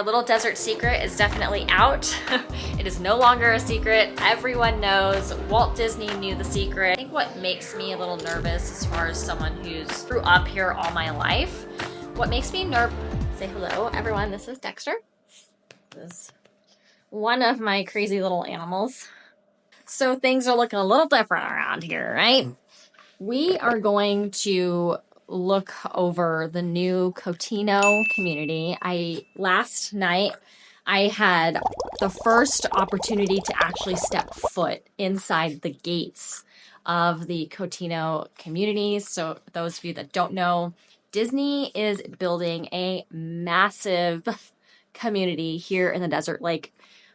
The little desert secret is definitely out. It is no longer a secret. Everyone knows. Walt Disney knew the secret. I think what makes me a little nervous as far as someone who's grew up here all my life, what makes me nervous, say hello everyone, this is Dexter. This is one of my crazy little animals. So things are looking a little different around here, right? We are going to look over the new Cotino community. Last night I had the first opportunity to actually step foot inside the gates of the Cotino community. So those of you that don't know, Disney is building a massive community here in the desert, like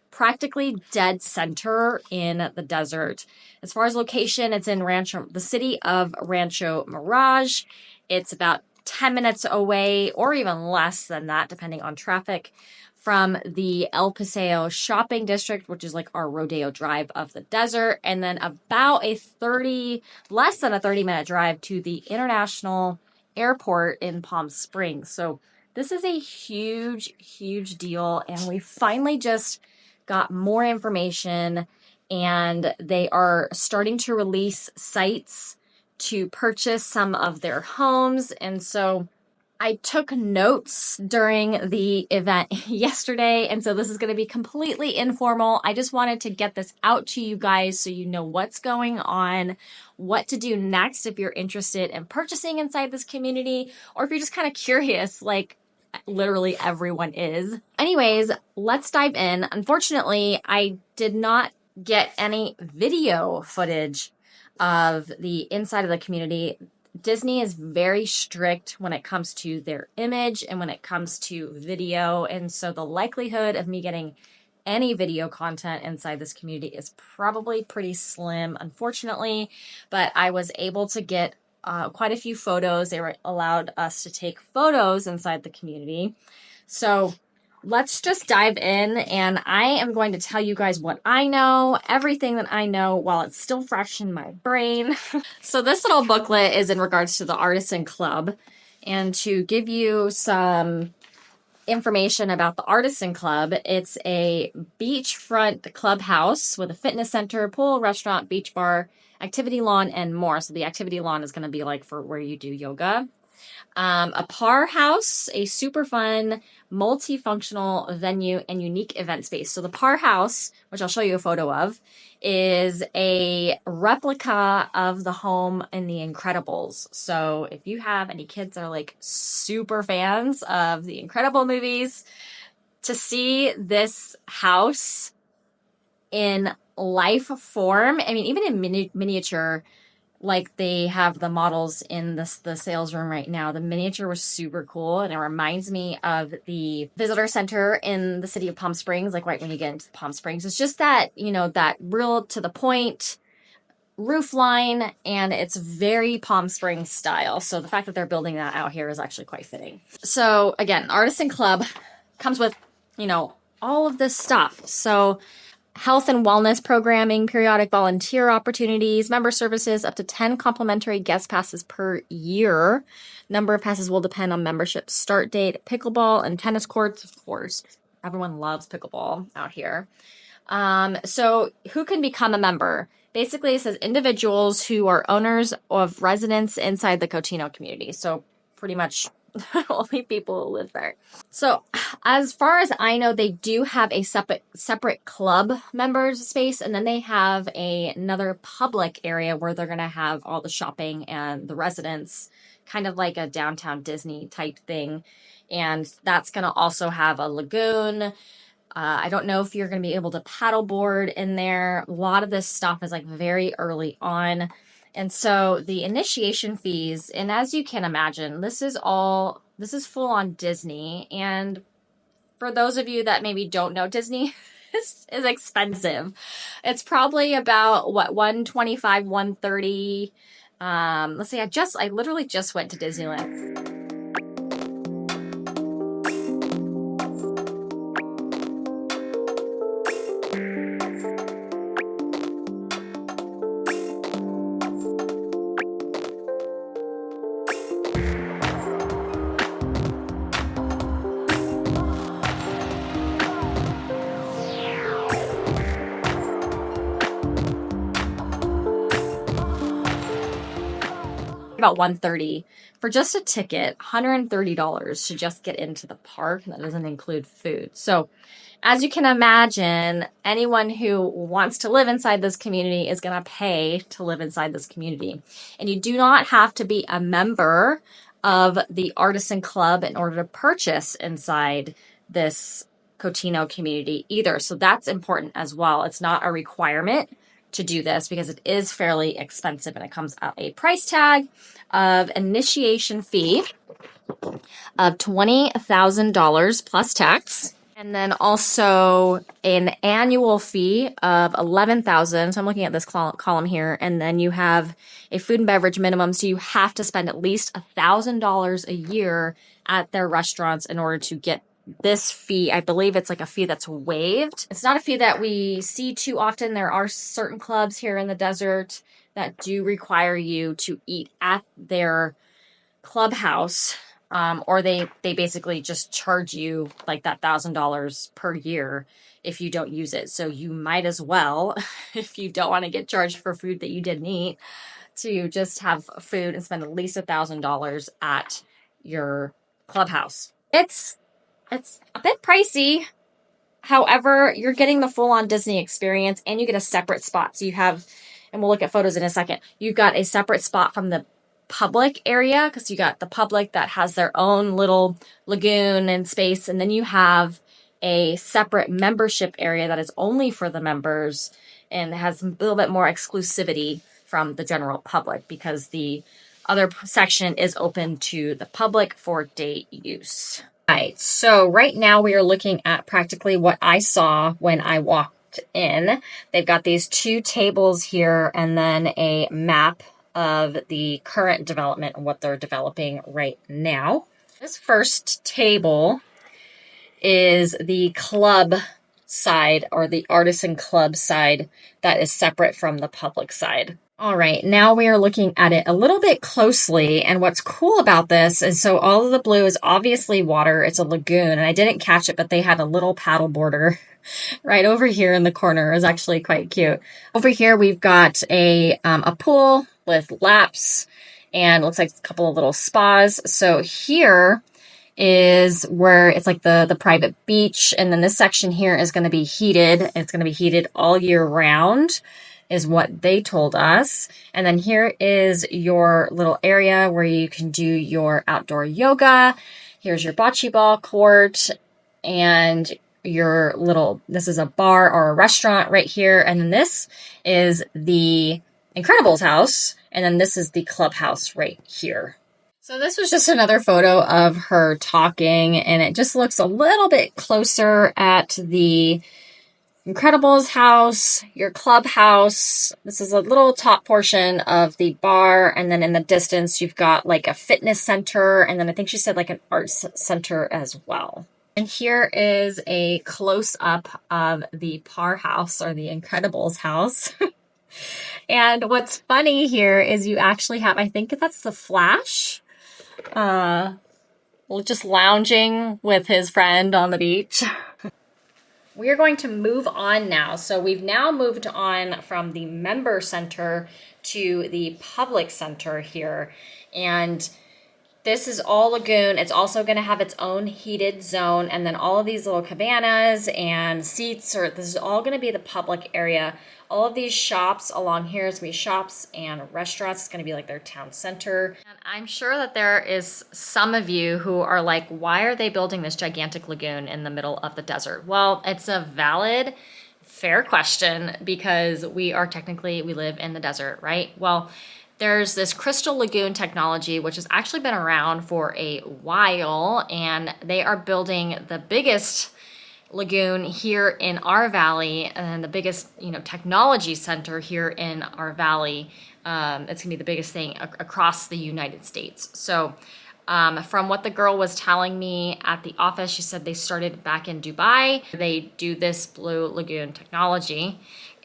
practically dead center in the desert. As far as location, it's in the city of Rancho Mirage. It's about 10 minutes away, or even less than that, depending on traffic, from the El Paseo shopping district, which is like our rodeo drive of the desert, and then about less than a 30-minute drive to the international airport in Palm Springs. So this is a huge, huge deal, and we finally just got more information, and they are starting to release sites to purchase some of their homes. And so I took notes during the event yesterday, and so this is going to be completely informal. I just wanted to get this out to you guys so you know what's going on, what to do next if you're interested in purchasing inside this community, or if you're just kind of curious, like literally everyone is. Anyways, let's dive in. Unfortunately, I did not get any video footage of the inside of the community. Disney is very strict when it comes to their image and when it comes to video. And so the likelihood of me getting any video content inside this community is probably pretty slim, unfortunately. But I was able to get quite a few photos. They were allowed us to take photos inside the community. So let's just dive in, and I am going to tell you guys what I know, everything that I know while it's still fresh in my brain. So this little booklet is in regards to the Artisan Club, and to give you some information about the Artisan Club, it's a beachfront clubhouse with a fitness center, pool, restaurant, beach bar, activity lawn, and more. So the activity lawn is going to be like for where you do yoga. A par house, a super fun, multifunctional venue and unique event space. So the par house, which I'll show you a photo of, is a replica of the home in The Incredibles. So if you have any kids that are like super fans of the Incredible movies, to see this house in life form, I mean, even in miniature, like they have the models in the sales room right now. The miniature was super cool, and it reminds me of the visitor center in the city of Palm Springs, like right when you get into Palm Springs. It's just that, you know, that real to the point roof line, and it's very Palm Springs style. So the fact that they're building that out here is actually quite fitting. So again, Artisan Club comes with, you know, all of this stuff. So health and wellness programming, periodic volunteer opportunities, member services, up to 10 complimentary guest passes per year. Number of passes will depend on membership start date. Pickleball and tennis courts, of course. Everyone loves pickleball out here. So who can become a member? Basically, it says individuals who are owners of residents inside the Cotino community. So pretty much only people who live there. So as far as I know, they do have a separate club members space, and then they have another public area where they're going to have all the shopping and the residents, kind of like a downtown Disney type thing. And that's going to also have a lagoon. I don't know if you're going to be able to paddleboard in there. A lot of this stuff is like very early on. And so the initiation fees, and as you can imagine, this is full on Disney. And for those of you that maybe don't know, Disney is expensive. It's probably about what, $125, $130. Let's see, I literally just went to Disneyland. about $130 for just a ticket, $130 to just get into the park. And that doesn't include food. So as you can imagine, anyone who wants to live inside this community is going to pay to live inside this community. And you do not have to be a member of the Artisan Club in order to purchase inside this Cotino community either. So that's important as well. It's not a requirement to do this because it is fairly expensive, and it comes at a price tag of initiation fee of $20,000 plus tax. And then also an annual fee of $11,000. So I'm looking at this column here. And then you have a food and beverage minimum. So you have to spend at least $1,000 a year at their restaurants in order to get this fee. I believe it's like a fee that's waived. It's not a fee that we see too often. There are certain clubs here in the desert that do require you to eat at their clubhouse. Or they basically just charge you like that $1,000 per year if you don't use it. So you might as well, if you don't want to get charged for food that you didn't eat, to just have food and spend at least $1,000 at your clubhouse. It's a bit pricey. However, you're getting the full-on Disney experience, and you get a separate spot. So you have, and we'll look at photos in a second, you've got a separate spot from the public area, because you got the public that has their own little lagoon and space, and then you have a separate membership area that is only for the members and has a little bit more exclusivity from the general public, because the other section is open to the public for day use. All right, so right now we are looking at practically what I saw when I walked in. They've got these 2 tables here and then a map of the current development and what they're developing right now. This first table is the club side, or the Artisan Club side, that is separate from the public side. All right, now we are looking at it a little bit closely, and what's cool about this is, so all of the blue is obviously water. It's a lagoon, and I didn't catch it, but they had a little paddle boarder right over here in the corner. It was actually quite cute. Over here, we've got a pool with laps, and it looks like a couple of little spas. So here is where it's like the private beach, and then this section here is going to be heated. It's going to be heated all year round, is what they told us. And then here is your little area where you can do your outdoor yoga. Here's your bocce ball court, and your little, this is a bar or a restaurant right here. And then this is the Incredibles house. And then this is the clubhouse right here. So this was just another photo of her talking, and it just looks a little bit closer at the Incredibles house, your clubhouse. This is a little top portion of the bar, and then in the distance you've got like a fitness center, and then I think she said like an arts center as well. And here is a close-up of the Par house, or the Incredibles house. And what's funny here is you actually have, I think that's the Flash, just lounging with his friend on the beach. We are going to move on now. So we've now moved on from the member center to the public center here. And this is all lagoon. It's also going to have its own heated zone. And then all of these little cabanas and seats, this is all going to be the public area. All of these shops along here is going to be shops and restaurants. It's going to be like their town center. And I'm sure that there is some of you who are like, why are they building this gigantic lagoon in the middle of the desert? Well, it's a valid, fair question, because we live in the desert, right? Well, there's this crystal lagoon technology, which has actually been around for a while, and they are building the biggest lagoon here in our valley, and the biggest, technology center here in our valley. It's gonna be the biggest thing across the United States. So from what the girl was telling me at the office, she said they started back in Dubai. They do this blue lagoon technology.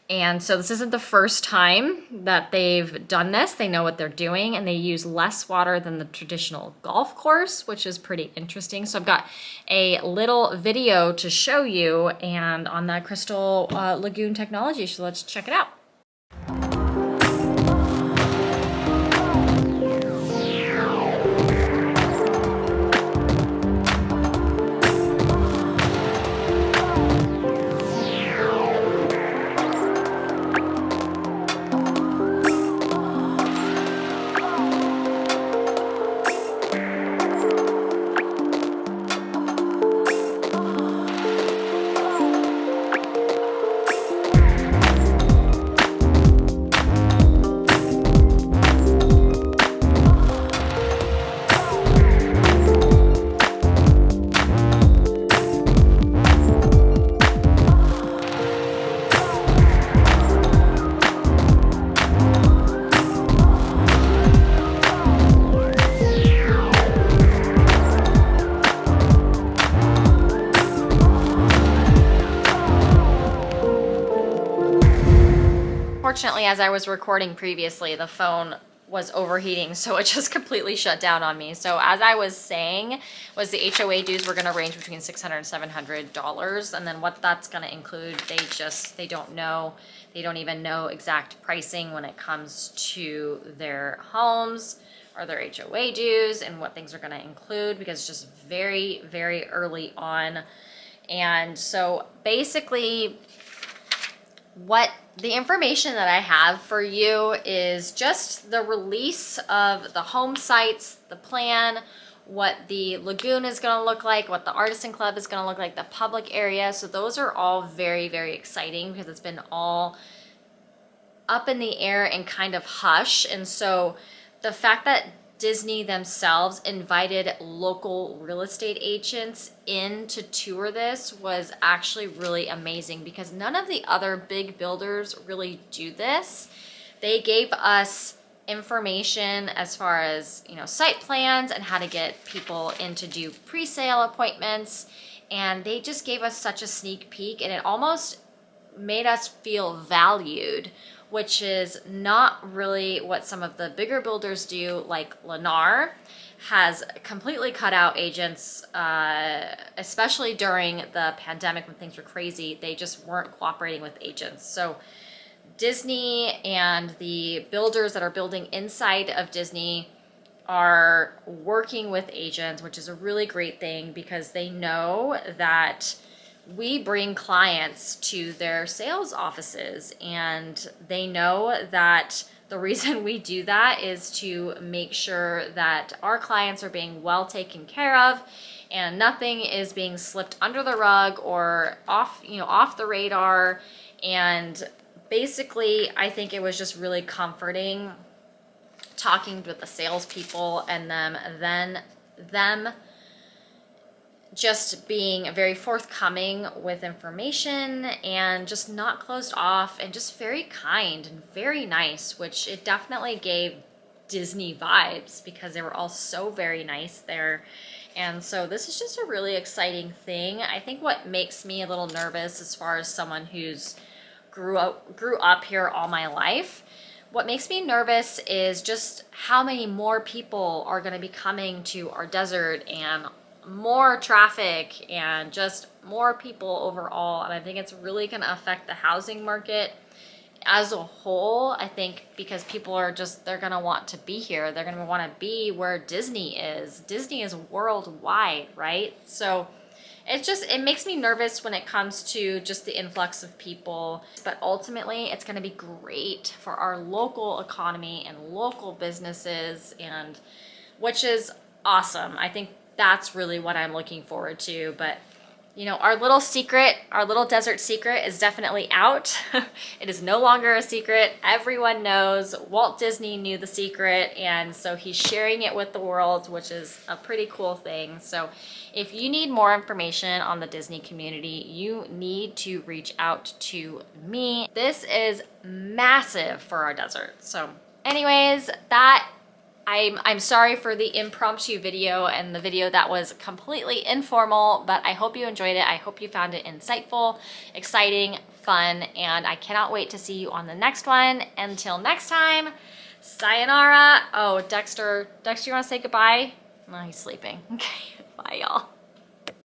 And so this isn't the first time that they've done this. They know what they're doing, and they use less water than the traditional golf course, which is pretty interesting. So I've got a little video to show you and on that crystal lagoon technology. So let's check it out. unfortunately, as I was recording previously, the phone was overheating, so it just completely shut down on me. So as I was saying, was the HOA dues were gonna range between $600 and $700, and then what that's gonna include, they don't know. They don't even know exact pricing when it comes to their homes or their HOA dues and what things are gonna include, because it's just very, very early on. And so basically, what the information that I have for you is just the release of the home sites, the plan, what the Lagoon is going to look like, what the Artisan Club is going to look like, the public area. So those are all very, very exciting because it's been all up in the air and kind of hush. And so the fact that Disney themselves invited local real estate agents in to tour this was actually really amazing, because none of the other big builders really do this. They gave us information as far as, you know, site plans and how to get people in to do pre-sale appointments, and they just gave us such a sneak peek, and it almost made us feel valued, which is not really what some of the bigger builders do. Like Lennar has completely cut out agents, especially during the pandemic when things were crazy. They just weren't cooperating with agents. So Disney and the builders that are building inside of Disney are working with agents, which is a really great thing, because they know that we bring clients to their sales offices, and they know that the reason we do that is to make sure that our clients are being well taken care of and nothing is being slipped under the rug or off the radar. And basically, I think it was just really comforting talking with the salespeople and them just being very forthcoming with information and just not closed off and just very kind and very nice, which it definitely gave Disney vibes because they were all so very nice there. And so this is just a really exciting thing. I think what makes me a little nervous, as far as someone who's grew up here all my life, what makes me nervous is just how many more people are going to be coming to our desert, and more traffic and just more people overall. And I think it's really going to affect the housing market as a whole. I think because people are they're going to want to be here. They're going to want to be where Disney is. Disney is worldwide, right? So it makes me nervous when it comes to just the influx of people. But ultimately, it's going to be great for our local economy and local businesses, and which is awesome. I think that's really what I'm looking forward to. But you know, our little desert secret is definitely out. It is no longer a secret. Everyone knows. Walt Disney knew the secret, and so he's sharing it with the world, which is a pretty cool thing. So if you need more information on the Disney community, you need to reach out to me. This is massive for our desert. So anyways, I'm sorry for the impromptu video and the video that was completely informal, but I hope you enjoyed it. I hope you found it insightful, exciting, fun, and I cannot wait to see you on the next one. Until next time, sayonara. Oh, Dexter, you want to say goodbye? No, he's sleeping. Okay, bye y'all.